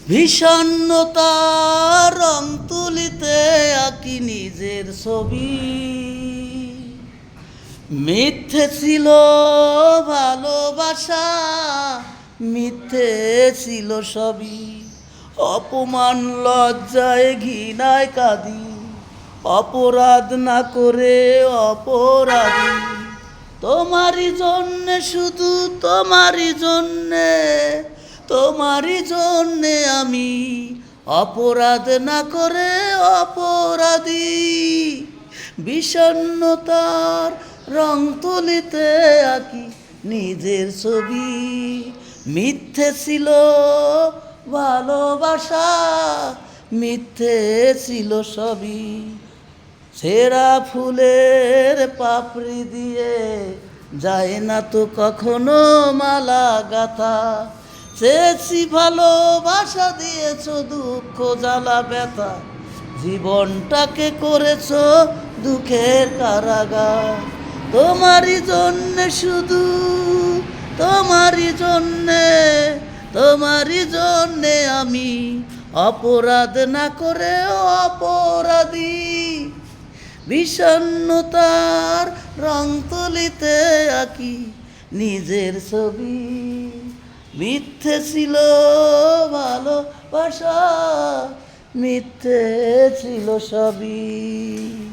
বিষণ্ণতার রং তুলিতে আঁকি নিজের ছবি। মিথ্যে ছিল ভালোবাসা, মিথ্যে ছিল সবই। অপমান লজ্জায় ঘৃণায় কাঁদি, অপরাধ না করে অপরাধী। তোমারই জন্যে, শুধু তোমারই জন্যে, তোমারই জন্যে আমি অপরাধ না করে অপরাধী। বিষণ্ণতার রং তুলিতে আঁকি নিজের ছবি। মিথ্যে ছিল ভালোবাসা, মিথ্যে ছিল সবই। ছেঁড়া ফুলের পাপড়ি দিয়ে যায় না তো কখনো মালা গাথা। চেয়েছি ভালোবাসা, দিয়েছ দুঃখ জ্বালা ব্যথা। জীবনটাকে করেছ দুঃখের কারাগার। তোমারই জন্যে, শুধু তোমারই জন্যে, তোমারই জন্যে আমি অপরাধ না করে অপরাধী। বিষণ্ণতার রং তুলিতে আঁকি নিজের ছবি। মিথ্যে ছিল ভালোবাসা, মিথ্যে ছিল সবই।